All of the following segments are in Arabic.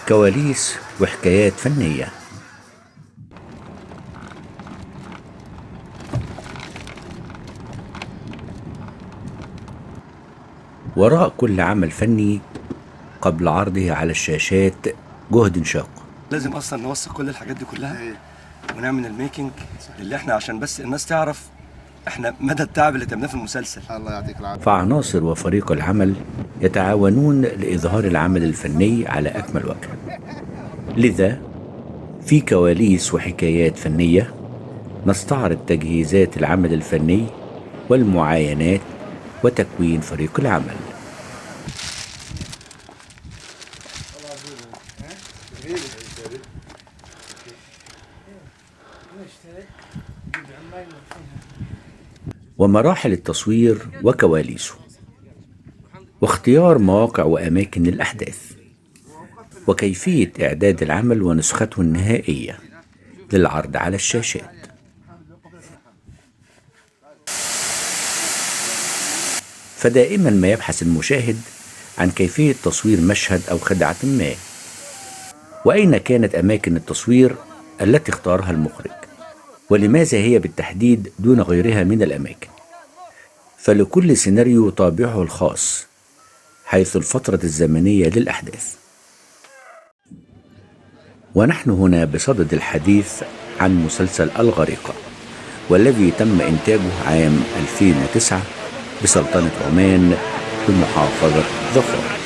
كواليس وحكايات فنية. وراء كل عمل فني قبل عرضه على الشاشات جهد شاق. لازم اصلا نوثق كل الحاجات دي كلها ونعمل الميكنج اللي احنا عشان بس الناس تعرف احنا مدى التعب اللي تمناه في المسلسل. الله يعطيك العافية. فعناصر وفريق العمل يتعاونون لإظهار العمل الفني على أكمل وجه. لذا في كواليس وحكايات فنية نستعرض تجهيزات العمل الفني والمعاينات وتكوين فريق العمل. ومراحل التصوير وكواليسه، واختيار مواقع وأماكن للأحداث، وكيفية إعداد العمل ونسخته النهائية للعرض على الشاشات. فدائما ما يبحث المشاهد عن كيفية تصوير مشهد أو خدعة ما، وأين كانت أماكن التصوير التي اختارها المخرج، ولماذا هي بالتحديد دون غيرها من الأماكن. فلكل سيناريو طابعه الخاص حيث الفترة الزمنية للأحداث. ونحن هنا بصدد الحديث عن مسلسل الغريقة، والذي تم إنتاجه عام 2009 بسلطنة عمان بمحافظة ظفار.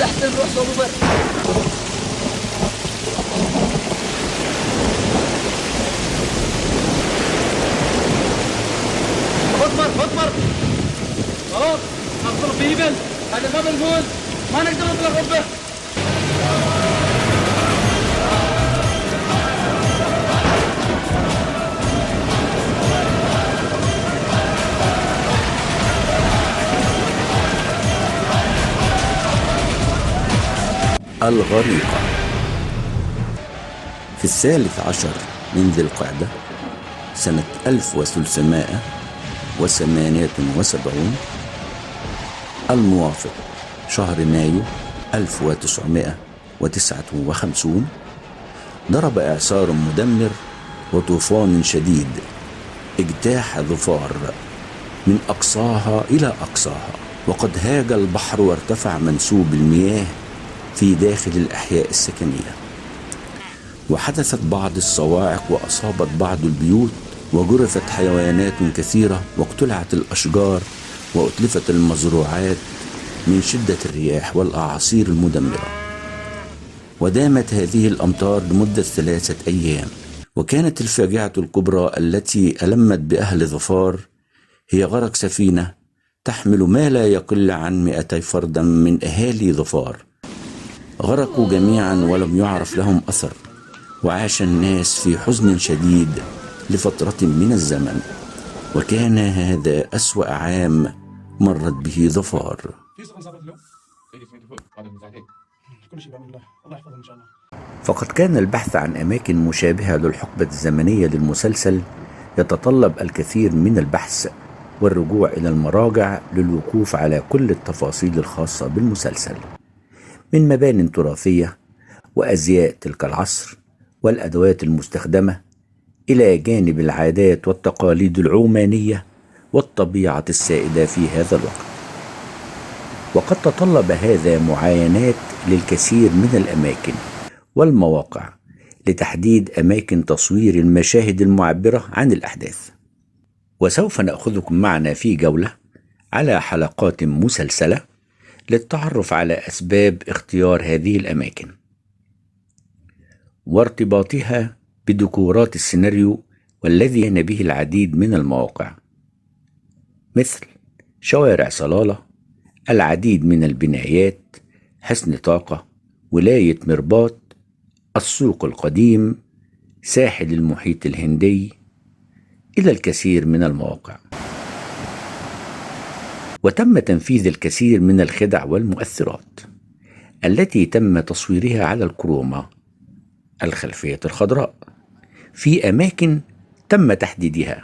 احسن روح صوب بر خطمر خلاص نصر في يبل هذا ما بنقول ما نقدر نطلع ربه. الغريقة. في 13 من ذي القعدة سنة 1378 الموافق شهر مايو 1959 ضرب إعصار مدمر وطوفان شديد اجتاح ظفار من أقصاها إلى أقصاها، وقد هاج البحر وارتفع منسوب المياه في داخل الأحياء السكنية، وحدثت بعض الصواعق وأصابت بعض البيوت، وجرفت حيوانات كثيرة، واقتلعت الأشجار وأتلفت المزروعات من شدة الرياح والأعاصير المدمرة. ودامت هذه الأمطار لمدة 3 أيام. وكانت الفاجعة الكبرى التي ألمت بأهل ظفار هي غرق سفينة تحمل ما لا يقل عن 200 فردا من أهالي ظفار. غرقوا جميعا ولم يعرف لهم أثر، وعاش الناس في حزن شديد لفترة من الزمن، وكان هذا أسوأ عام مرت به ظفار. كل شيء بأمر الله، الله يحفظهم إن شاء الله. فقد كان البحث عن أماكن مشابهة للحقبة الزمنية للمسلسل يتطلب الكثير من البحث والرجوع إلى المراجع للوقوف على كل التفاصيل الخاصة بالمسلسل، من مبان تراثية وأزياء تلك العصر والأدوات المستخدمة، إلى جانب العادات والتقاليد العمانية والطبيعة السائدة في هذا الوقت. وقد تطلب هذا معاينات للكثير من الأماكن والمواقع لتحديد أماكن تصوير المشاهد المعبرة عن الأحداث. وسوف نأخذكم معنا في جولة على حلقات مسلسلة للتعرف على أسباب اختيار هذه الأماكن وارتباطها بديكورات السيناريو والذي كان به العديد من المواقع، مثل شوارع صلالة، العديد من البنايات، حصن طاقة، ولاية مرباط، السوق القديم، ساحل المحيط الهندي، إلى الكثير من المواقع. وتم تنفيذ الكثير من الخدع والمؤثرات التي تم تصويرها على الكروما، الخلفية الخضراء، في أماكن تم تحديدها،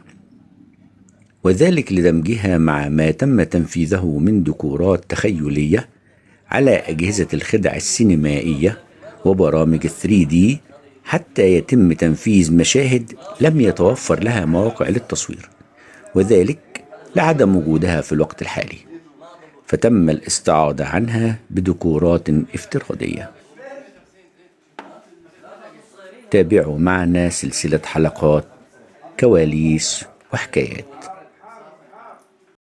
وذلك لدمجها مع ما تم تنفيذه من ديكورات تخيلية على أجهزة الخدع السينمائية وبرامج 3D، حتى يتم تنفيذ مشاهد لم يتوفر لها مواقع للتصوير، وذلك لعدم وجودها في الوقت الحالي، فتم الاستعاضة عنها بديكورات افتراضية. تابعوا معنا سلسلة حلقات كواليس وحكايات.